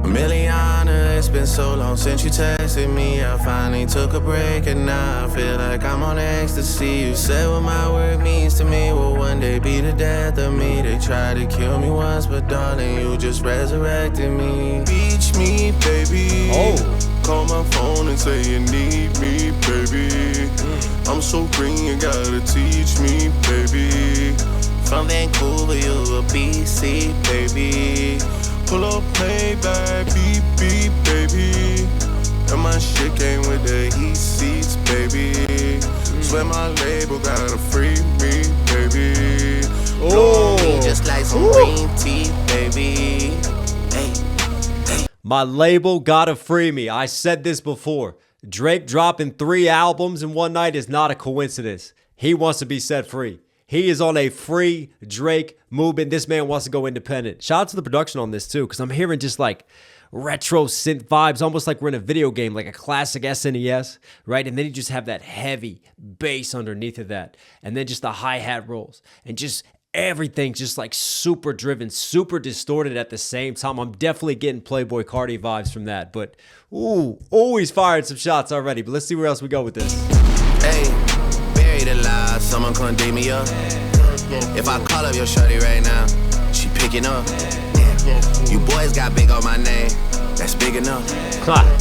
Milliana, it's been so long since you texted me. I finally took a break and now I feel like I'm on ecstasy. You said what my work means to me will one day be the death of me. They tried to kill me once, but darling, you just resurrected me. Beach me, baby. Call my phone and say you need me, baby. I'm so green, you gotta teach me, baby. From Vancouver, you a BC, baby. Pull up, Maybach, beep, beep, baby. And my shit came with the heat seats, baby. Swear my label gotta free me, baby. Blow on me just like some green tea, baby. Hey, hey. My label gotta free me. I said this before. Drake dropping 3 albums in one night is not a coincidence. He wants to be set free. He is on a free Drake movement. This man wants to go independent. Shout out to the production on this too, because I'm hearing just like retro synth vibes, almost like we're in a video game, like a classic SNES, right? And then you just have that heavy bass underneath of that. And then just the hi-hat rolls. And just everything's just like super driven, super distorted at the same time. I'm definitely getting Playboi Carti vibes from that. But, he's fired some shots already. But let's see where else we go with this. Hey. Alive, someone condemn me up. If I call up your shorty right now, she picking up. You boys got big on my name, that's big enough.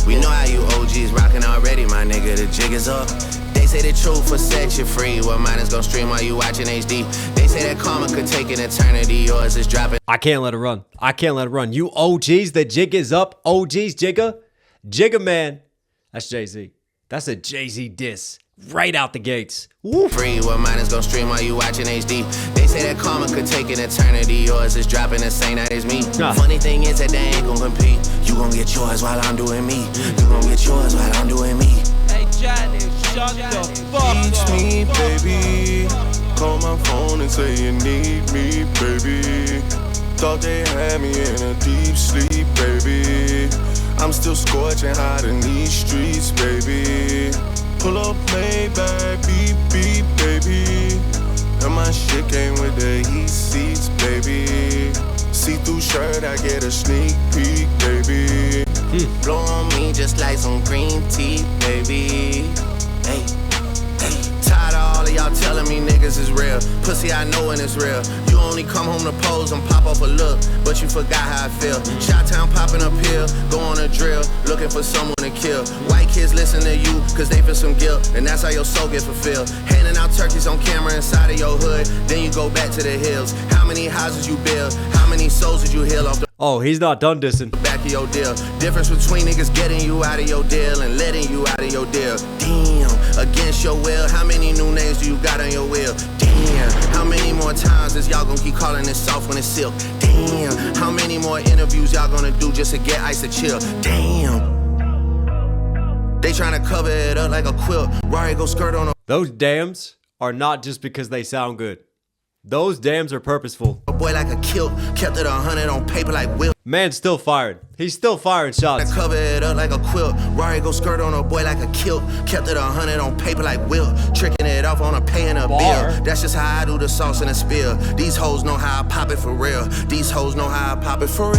We know how you OGs rocking already, my nigga, the jig is up. They say the truth will set you free. Well, mine is gonna stream while you watching HD. They say that karma could take an eternity. Yours is dropping. I can't let it run. I can't let it run. You OGs, the jig is up. OGs, Jigga man. That's Jay-Z. That's a Jay-Z diss. Right out the gates. Woo. Free, well, mine is gonna stream while you watching HD. They say that karma could take an eternity. Yours is dropping the same night as me. Funny thing is that they ain't gonna compete. You gon' get yours while I'm doing me. You gon' get yours while I'm doing me. Hey, Janice, shut the fuck up. Teach me, baby. Call my phone and say you need me, baby. Thought they had me in a deep sleep, baby. I'm still scorching hot in these streets, baby. Pull up, Maybach, beep, beep, baby. And my shit came with the heat seats, baby. See-through shirt, I get a sneak peek, baby. Blow on me just like some green tea, baby. Hey, hey. Tired of all of y'all telling me niggas is real. Pussy, I know when it's real. You only come home to pose and pop off a look, but you forgot how I feel. Shot-town popping a pill, go on a drill, looking for someone to kill. White kids listen to you, cause they feel some guilt, and that's how your soul gets fulfilled. Handing out turkeys on camera inside of your hood, then you go back to the hills. How many houses you build? How many souls did you heal off the he's not done dissing. back of your deal? Difference between niggas getting you out of your deal and letting you out of your deal. Damn, against your will, how many new names do you got on your will? Damn, how many more times is y'all gonna keep calling it soft when it's silk? Damn, how many more interviews y'all gonna do just to get ice to chill? Damn. They tryna cover it up like a quilt. Rari go skirt on a Those dams are not just because they sound good. Those dams are purposeful. boy like a kilt. Kept it 100 on paper like Will. Man's still fired. He's still firing shots. Cover it up like a quilt. Rari go skirt on a boy like a kilt. Kept it 100 on paper like Will. Tricking it off on a paying a bill. That's just how I do the sauce in a spill. These hoes know how I pop it for real. These hoes know how I pop it for real.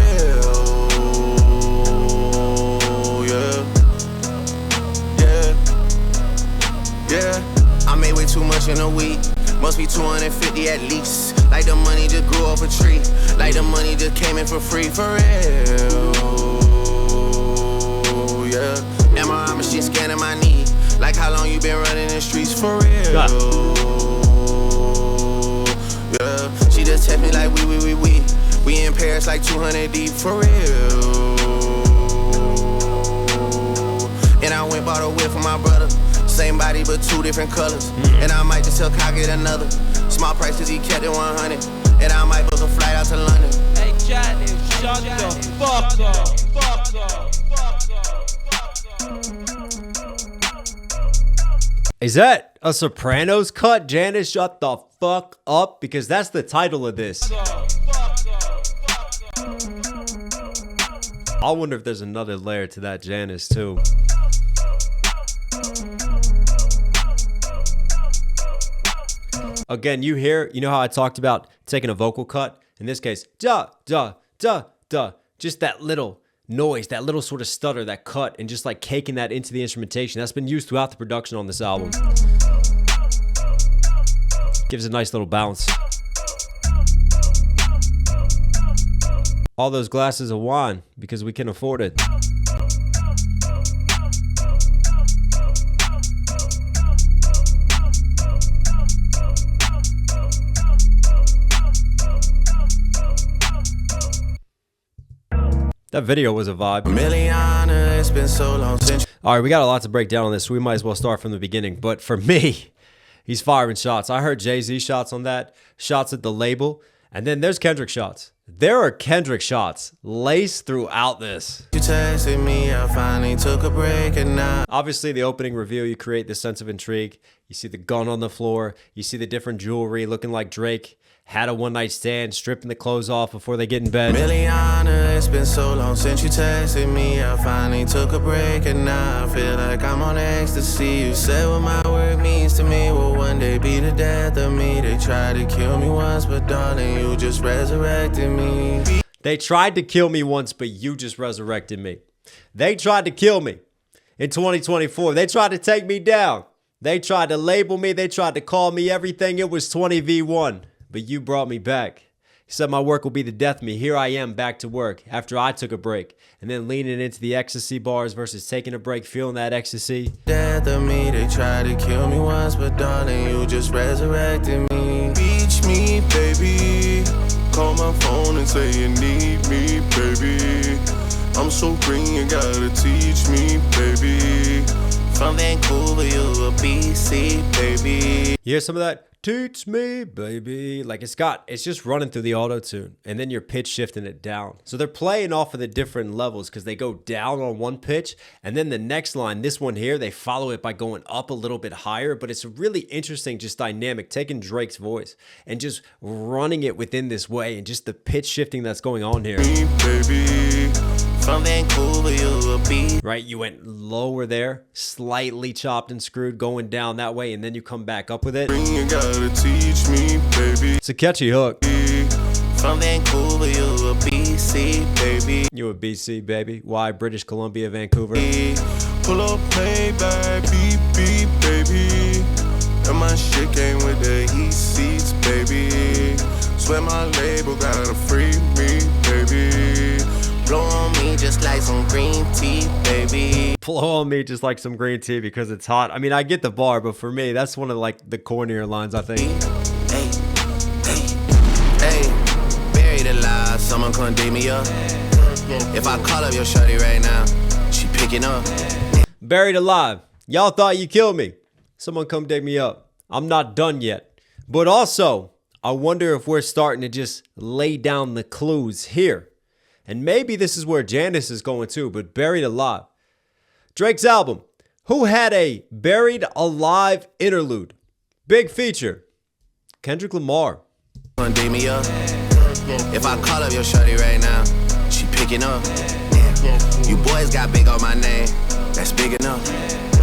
Yeah. Yeah, I made way too much in a week. Must be 250 at least. Like the money just grew off a tree. Like the money just came in for free, for real. Yeah, MRI machine scanning my knee. Like how long you been running the streets, for real. Yeah, she just text me like we in Paris like 200 deep, for real. And I went bought a whip for my brother. Same body but 2 different colors. And I might just tell Kyle get another. Small price cause he kept it 100. And I might book a flight out to London. Hey Janice, shut the fuck up. Fuck up. Is that a Sopranos cut? Janice, shut the fuck up? Because that's the title of this. I wonder if there's another layer to that Janice too. Again, you know how I talked about taking a vocal cut? In this case, duh, duh, duh, duh. Just that little noise, that little sort of stutter, that cut, and just like caking that into the instrumentation. That's been used throughout the production on this album. Gives a nice little bounce. All those glasses of wine because we can afford it. That video was a vibe. It's been so long since. All right, we got a lot to break down on this, so we might as well start from the beginning. But for me, he's firing shots. I heard Jay-Z shots on that, shots at the label, and then there's Kendrick shots. There are Kendrick shots laced throughout this. You texted me, I finally took a break and now. Obviously, the opening reveal, you create this sense of intrigue. You see the gun on the floor. You see the different jewelry looking like Drake had a one-night stand, stripping the clothes off before they get in bed. It's been so long since you texted me. I finally took a break and now I feel like I'm on ecstasy. You said what my work means to me will one day be the death of me. They tried to kill me once, but darling, you just resurrected me. They tried to kill me once, but you just resurrected me. They tried to kill me in 2024. They tried to take me down. They tried to label me. They tried to call me everything. It was 20v1. But you brought me back. You said my work will be the death of me. Here I am back to work after I took a break. And then leaning into the ecstasy bars versus taking a break, feeling that ecstasy. Death of me, they tried to kill me once, but darling, you just resurrected me. Beach me, baby. Call my phone and say you need me, baby. I'm so green, you gotta teach me, baby. From Vancouver, you a BC, baby. You hear some of that? Teach me, baby. Like it's just running through the auto-tune and then you're pitch shifting it down. So they're playing off of the different levels because they go down on one pitch and then the next line, this one here, they follow it by going up a little bit higher. But it's a really interesting just dynamic, taking Drake's voice and just running it within this way and just the pitch shifting that's going on here. Baby. From Vancouver, you a beat. Right, you went lower there, slightly chopped and screwed, going down that way, and then you come back up with it. You gotta teach me, baby. It's a catchy hook. From Vancouver, you a BC, baby. You a BC, baby. Why? British Columbia, Vancouver. Pull up, play back, beep, beep, baby. And my shit came with the heat seats, baby. Swear my label gotta free me, baby. Blow on me just like some green tea, baby. Blow on me just like some green tea because it's hot. I mean, I get the bar, but for me, that's one of like the cornier lines, I think. Hey, buried alive, someone come dig me up. If I call up your shorty right now, she picking up. Buried alive. Y'all thought you killed me. Someone come dig me up. I'm not done yet. But also, I wonder if we're starting to just lay down the clues here. And maybe this is where Janice is going too, but Buried Alive. Drake's album. Who had a Buried Alive interlude? Big feature. Kendrick Lamar. Dig me up. If I call up your shorty right now, she picking up. You boys got big on my name. That's big enough.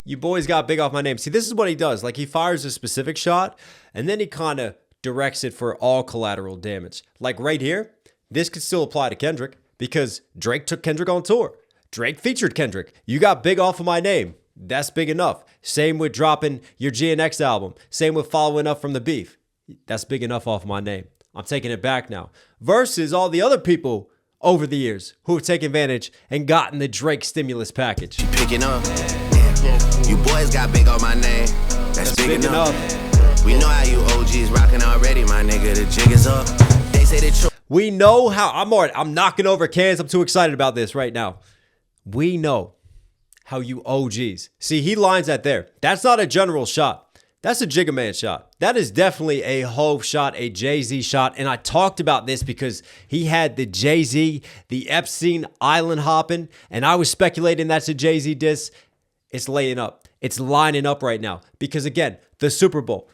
You boys got big off my name. See, this is what he does. Like he fires a specific shot and then he kind of directs it for all collateral damage. Like right here, this could still apply to Kendrick. Because Drake took Kendrick on tour. Drake featured Kendrick. You got big off of my name. That's big enough. Same with dropping your GNX album. Same with following up from the beef. That's big enough off of my name. I'm taking it back now. Versus all the other people over the years who have taken advantage and gotten the Drake stimulus package. You picking up. You boys got big on my name. That's big enough. We know how you OGs rocking already, my nigga. The jig is up. They say the truth. We know how, I'm knocking over cans. I'm too excited about this right now. We know how you OGs. See, he lines that there. That's not a general shot. That's a Jigga Man shot. That is definitely a Hove shot, a Jay-Z shot. And I talked about this because he had the Jay-Z, the Epstein Island hopping. And I was speculating that's a Jay-Z diss. It's laying up. It's lining up right now. Because again, the Super Bowl.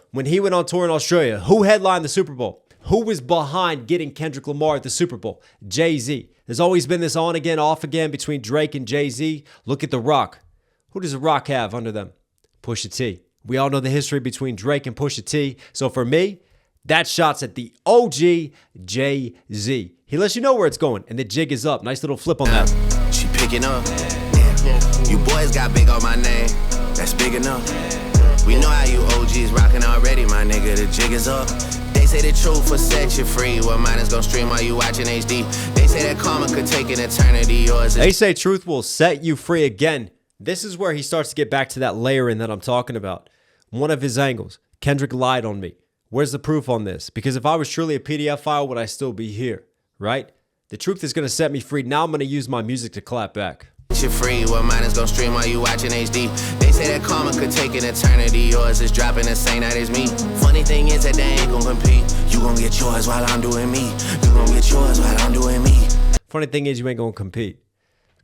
When he went on tour in Australia, who headlined the Super Bowl? Who was behind getting Kendrick Lamar at the Super Bowl? Jay-Z. There's always been this on again, off again between Drake and Jay-Z. Look at The Rock. Who does The Rock have under them? Pusha T. We all know the history between Drake and Pusha T. So for me, That shot's at the OG Jay-Z. He lets you know where it's going, and the jig is up. Nice little flip on that. She picking up. Yeah. You boys got big on my name. That's big enough. We know how you OGs rocking already, my nigga. The jig is up. They say the truth will set you free. Well, mine is gonna stream while you watching HD. They say that karma could take an eternity. Yours is. They say truth will set you free again. This is where he starts to get back to that layering that I'm talking about. One of his angles. Kendrick lied on me. Where's the proof on this? Because if I was truly a PDF file, would I still be here? Right? The truth is going to set me free. Now I'm going to use my music to clap back. You're free, well, mine is gonna stream while you watching HD. They say that karma could take an eternity. Yours is dropping the same night as me. Funny thing is that they ain't gonna compete. You gonna get yours while I'm doing me. You gonna get yours while I'm doing me. Funny thing is you ain't gonna compete.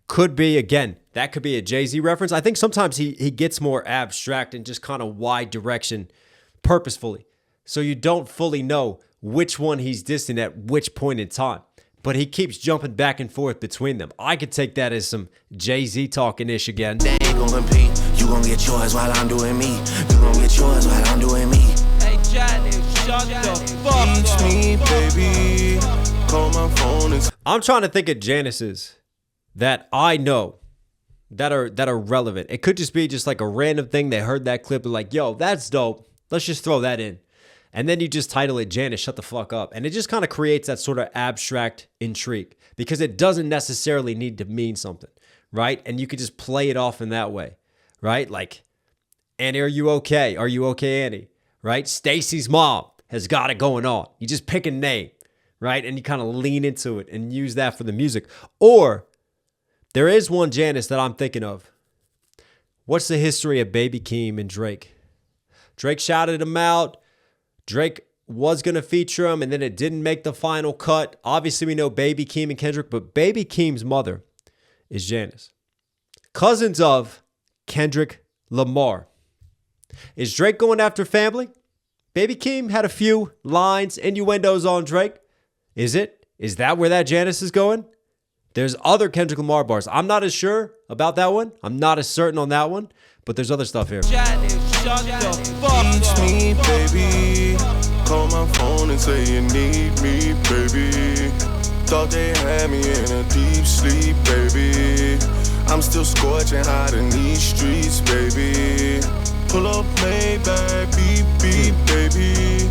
Could be, again, that could be a Jay-Z reference. I think sometimes he gets more abstract and just kind of wide direction purposefully. So you don't fully know which one he's dissing at which point in time. But he keeps jumping back and forth between them. I could take that as some Jay-Z talking-ish again. They ain't gonna compete. You gonna get yours while I'm doing me. You gonna get yours while I'm doing me. Hey, Janice, shut the fuck Teach up. me, baby. Call my phone and I'm trying to think of Janice's that I know that are relevant. It could just be just like a random thing. They heard that clip. They're like, yo, that's dope. Let's just throw that in. And then you just title it Janice, shut the fuck up. And it just kind of creates that sort of abstract intrigue because it doesn't necessarily need to mean something, right? And you could just play it off in that way, right? Like, Annie, are you okay? Are you okay, Annie? Right? Stacy's mom has got it going on. You just pick a name, right? And you kind of lean into it and use that for the music. Or there is one Janice that I'm thinking of. What's the history of Baby Keem and Drake? Drake shouted him out. Drake was going to feature him, and then it didn't make the final cut. Obviously, we know Baby Keem and Kendrick, but Baby Keem's mother is Janice. Cousins of Kendrick Lamar. Is Drake going after family? Baby Keem had a few lines, innuendos on Drake. Is it? Is that where that Janice is going? There's other Kendrick Lamar bars. I'm not as sure about that one. I'm not as certain on that one, but there's other stuff here. Janice, shut the fuck teach up. me, baby. Call my phone and say you need me, baby. Thought they had me in a deep sleep, baby. I'm still scorching hot in these streets, baby. Pull up Maybach, beep, beep, baby.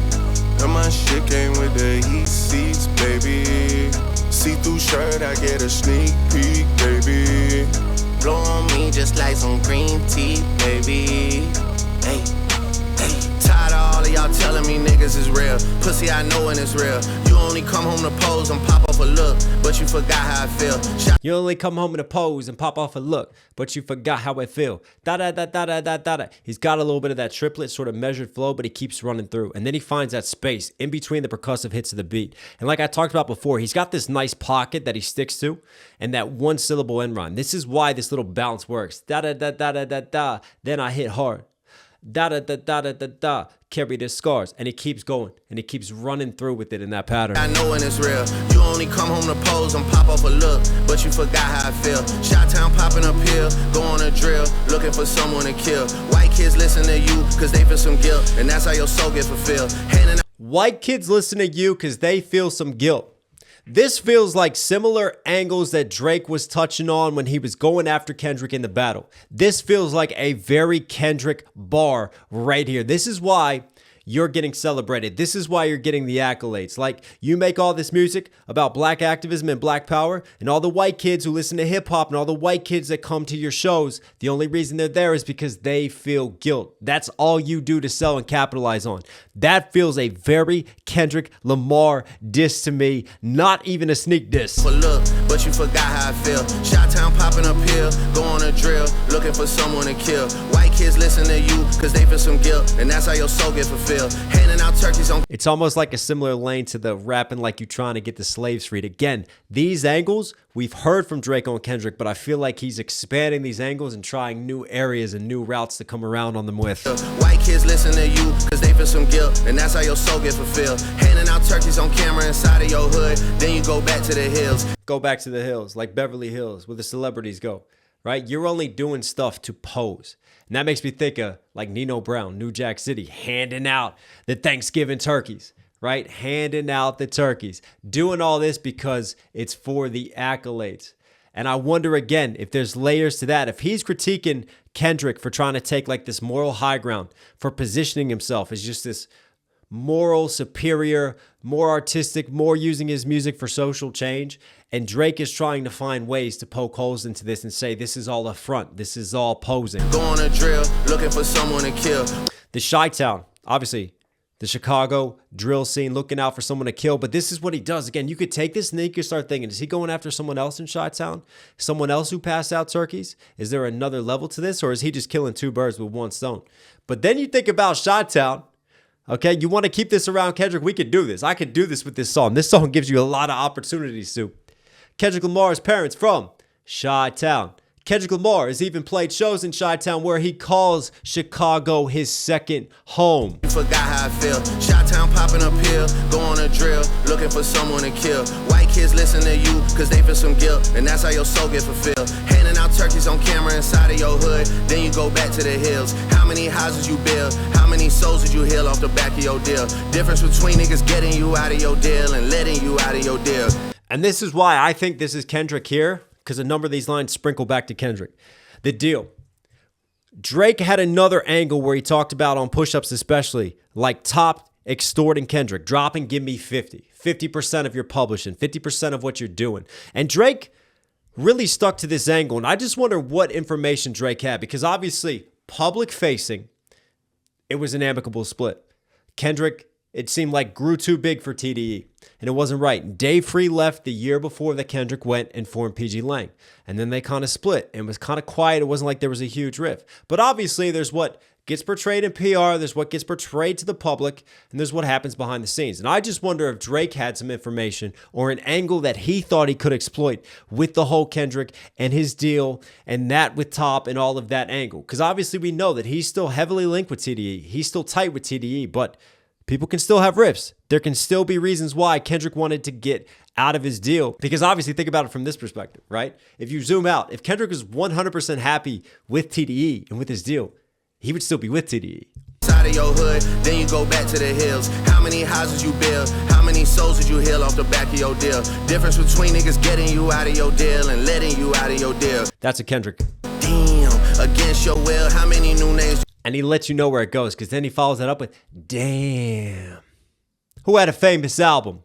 And my shit came with the heat seats, baby. See-through shirt, I get a sneak peek, baby. Blow on me just like some green tea, baby. Hey, hey. Tired of all of y'all telling me niggas is real. Pussy, I know when it's real. You only come home to pose and pop off a look, but you forgot how I feel. You only come home in a pose and pop off a look, but you forgot how I feel. Da-da-da-da-da-da-da. He's got a little bit of that triplet sort of measured flow, but he keeps running through. And then he finds that space in between the percussive hits of the beat. And like I talked about before, he's got this nice pocket that he sticks to and that one syllable end rhyme. This is why this little bounce works. Da-da-da-da-da-da-da. Then I hit hard. Da-da-da-da-da-da-da. Carry the scars. And he keeps going. And he keeps running through with it in that pattern. I know when it's real. You only come home to pose and pop off a look, but you forgot how I feel. Shot-town popping a pill, go on a drill, looking for someone to kill. White kids listen to you, cause they feel some guilt, and that's how your soul get fulfilled. Handing out White kids listen to you because they feel some guilt. This feels like similar angles that Drake was touching on when he was going after Kendrick in the battle. This feels like a very Kendrick bar right here. This is why you're getting celebrated. This is why you're getting the accolades. Like, you make all this music about black activism and black power, and all the white kids who listen to hip hop and all the white kids that come to your shows, the only reason they're there is because they feel guilt. That's all you do to sell and capitalize on. That feels a very Kendrick Lamar diss to me, not even a sneak diss. for look, but you forgot how I feel. Shot-town popping a pill, go on a drill, looking for someone to kill. White kids listen to you, cause they feel some guilt, and that's how your soul get fulfilled. Handing out turkeys on It's almost like a similar lane to the rapping like you trying to get the slaves freed. Again, these angles we've heard from Drake on Kendrick, but I feel like he's expanding these angles and trying new areas and new routes to come around on them with. White kids listen to you, cause they feel some guilt, and that's how your soul get fulfilled. Handing out turkeys on camera inside of your hood, then you go back to the hills. Go back to the hills, like Beverly Hills, where the celebrities go, right? You're only doing stuff to pose. And that makes me think of like Nino Brown, New Jack City, handing out the Thanksgiving turkeys, right? Handing out the turkeys, doing all this because it's for the accolades. And I wonder again if there's layers to that. If he's critiquing Kendrick for trying to take like this moral high ground, for positioning himself as just this moral superior, more artistic, more using his music for social change, and Drake is trying to find ways to poke holes into this and say this is all a front, this is all posing. Go on a drill, looking for someone to kill. The Chi-Town, obviously, the Chicago drill scene, looking out for someone to kill. But this is what he does. Again, you could take this and then you could start thinking, is he going after someone else in Chi-Town? Someone else who passed out turkeys? Is there another level to this? Or is he just killing two birds with one stone? But then you think about Chi-Town. Okay, you want to keep this around Kendrick? We could do this. I could do this with this song. This song gives you a lot of opportunities to. Kendrick Lamar's parents from Chi-Town. Kendrick Lamar has even played shows in Chi-Town where he calls Chicago his second home. You forgot how I feel. Chi-Town popping a pill, go on a drill, looking for someone to kill. White kids listen to you, cause they feel some guilt, and that's how your soul get fulfilled. Handing out turkeys on camera inside of your hood, then you go back to the hills. How many houses you build? How many souls did you heal off the back of your deal? Difference between niggas getting you out of your deal and letting you out of your deal. And this is why I think this is Kendrick here, because a number of these lines sprinkle back to Kendrick. The deal. Drake had another angle where he talked about on push-ups especially, like Top extorting Kendrick, dropping give me 50% of your publishing, 50% of what you're doing. And Drake really stuck to this angle. And I just wonder what information Drake had, because obviously public facing, it was an amicable split. Kendrick, it seemed like, grew too big for TDE, and it wasn't right. Dave Free left the year before that Kendrick went and formed PG Lang, and then they kind of split, and it was kind of quiet. It wasn't like there was a huge rift. But obviously, there's what gets portrayed in PR, there's what gets portrayed to the public, and there's what happens behind the scenes. And I just wonder if Drake had some information or an angle that he thought he could exploit with the whole Kendrick and his deal and that with Top and all of that angle. Because obviously we know that he's still heavily linked with TDE. He's still tight with TDE, but people can still have rifts. There can still be reasons why Kendrick wanted to get out of his deal. Because obviously, think about it from this perspective, right? If you zoom out, if Kendrick was 100% happy with TDE and with his deal, he would still be with TDE. Side of your hood, then you go back to the hills. How many houses you build? How many souls did you heal off the back of your deal? Difference between niggas getting you out of your deal and letting you out of your deal. That's a Kendrick. Damn, against your will, how many new names? And he lets you know where it goes, because then he follows that up with, damn. Who had a famous album?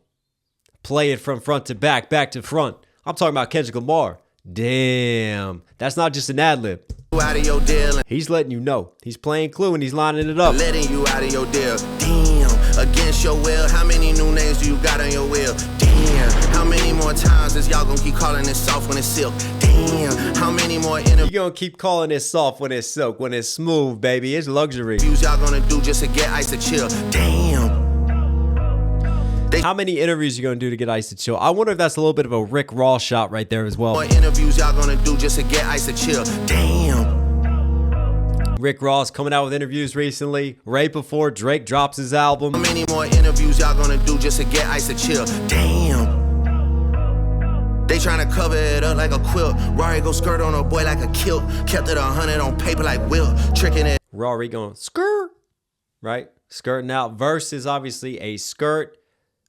Play it from front to back, back to front. I'm talking about Kendrick Lamar. Damn. That's not just an ad-lib. Out of your deal. He's letting you know. He's playing Clue and he's lining it up. Letting you out of your deal. Damn, against your will, how many new names do you got on your will? Damn, how many more times is y'all gonna keep calling it soft when it's silk? Damn, how many more interviews you gonna keep calling it soft when it's silk, when it's smooth, baby? It's luxury. y'all gonna do just to get Ice to chill? Damn. How many interviews you gonna do to get Ice to chill? I wonder if that's a little bit of a Rick Ross shot right there as well. What interviews y'all gonna do just to get Ice to chill? Damn. Rick Ross coming out with interviews recently, right before Drake drops his album. How many more interviews y'all gonna do just to get Ice to chill? Damn. They tryna cover it up like a quilt. Rory go skirt on a boy like a kilt. Kept it 100 on paper like Wilt. Tricking it. Rory going skirt, right? Skirting out. Verse is obviously a skirt,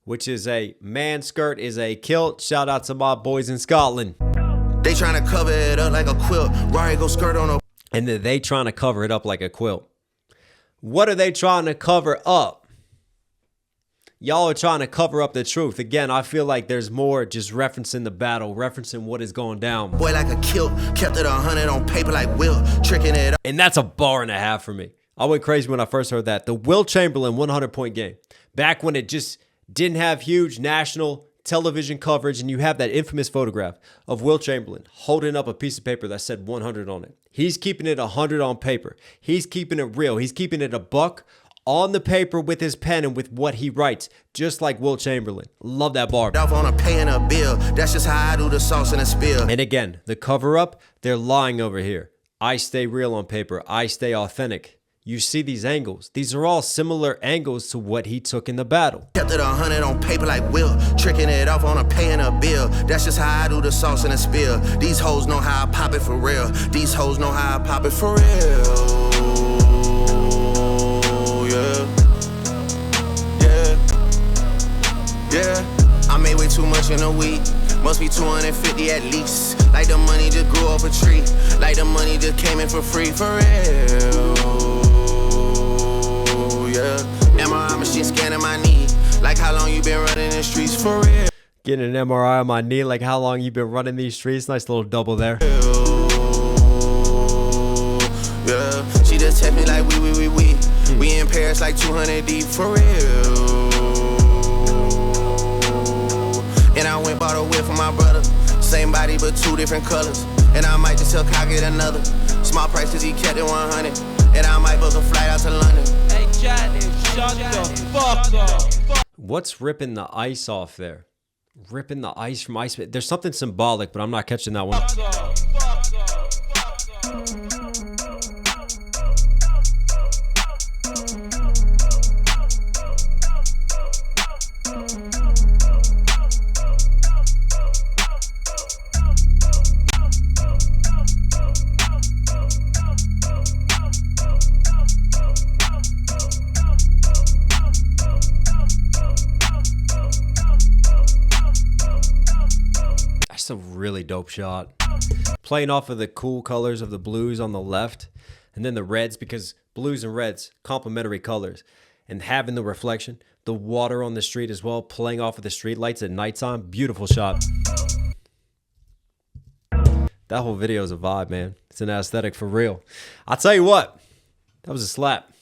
which is a man skirt, is a kilt. Shout out to my boys in Scotland. They trying to cover it up like a quilt. Rory go skirt on a... And then they trying to cover it up like a quilt. What are they trying to cover up? Y'all are trying to cover up the truth. Again, I feel like there's more just referencing the battle, referencing what is going down. Boy like a kilt, kept it 100 on paper like Wilt, tricking it up. And that's a bar and a half for me. I went crazy when I first heard that. The Wilt Chamberlain 100-point game. Back when it just didn't have huge national television coverage, and you have that infamous photograph of Wilt Chamberlain holding up a piece of paper that said 100 on it. He's keeping it 100 on paper. He's keeping it real. He's keeping it a buck on the paper with his pen and with what he writes, just like Wilt Chamberlain. Love that bar. Off on a paying a bill. That's just how I do the sauce and the spill. And again, the cover up, they're lying over here. I stay real on paper. I stay authentic. You see these angles. These are all similar angles to what he took in the battle. Kept it 100 on paper like Wilt, tricking it off on a paying a bill. That's just how I do the sauce and the spill. These hoes know how I pop it for real. These hoes know how I pop it for real. Yeah, yeah. too much in a week. Must be 250 at least. Like the money just grew off a tree. Like the money just came in for free, for real. Yeah. MRI machine scanning my knee. Like how long you been running the streets, for real. Getting an MRI on my knee, like how long you been running these streets. Nice little double there. Yeah. She just text me like we. We in Paris like 200 deep, for real. And I went bought a whip for my brother. Same body but two different colors. And I might just tell Kyle get another. Small price cause he kept it 100. And I might book a flight out to London. Hey Janice, shut the fuck up. What's ripping the ice off there? Ripping the ice from ice. There's something symbolic, but I'm not catching that one. That's a really dope shot. Playing off of the cool colors of the blues on the left and then the reds, because blues and reds, complementary colors, and having the reflection, the water on the street as well, playing off of the street lights at nighttime. Beautiful shot. That whole video is a vibe, man. It's an aesthetic for real. I'll tell you what, that was a slap.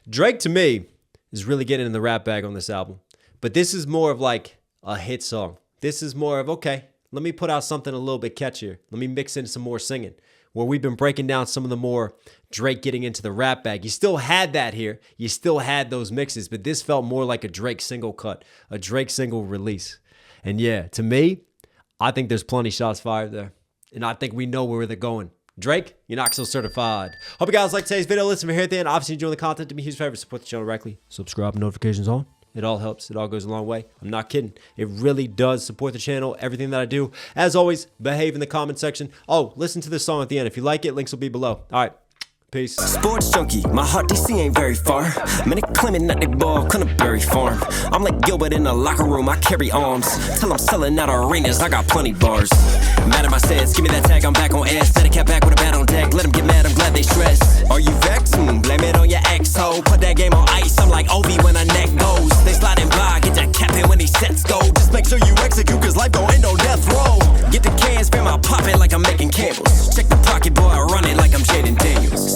Drake, to me, is really getting in the rap bag on this album. But this is more of like a hit song. This is more of, okay, let me put out something a little bit catchier. Let me mix in some more singing. Where we've been breaking down some of the more Drake getting into the rap bag. You still had that here. You still had those mixes, but this felt more like a Drake single cut, a Drake single release. And yeah, to me, I think there's plenty shots fired there. And I think we know where they're going. Drake, you're Knox Hill certified. Hope you guys liked today's video. Listen, from here at the end, obviously enjoying the content. Do me a huge favor, support the channel directly. Subscribe, notifications on. It all helps. It all goes a long way. I'm not kidding. It really does support the channel, everything that I do. As always, behave in the comment section. Oh, listen to this song at the end. If you like it, links will be below. All right. Peace. Sports junkie, my heart DC ain't very far. Man, they claiming that they ball, couldn't bury farm. I'm like Gilbert in the locker room, I carry arms. Till I'm selling out arenas, I got plenty bars. Mad at my sense, give me that tag, I'm back on S. Set a cat back with a bat on deck, let them get mad, I'm glad they stress. Are you vexed? Blame it on your ex-ho. Put that game on ice, I'm like Ovi when a neck goes. They sliding by, get that cap in when these sets go. Just make sure you execute, cause life gon' end on death row.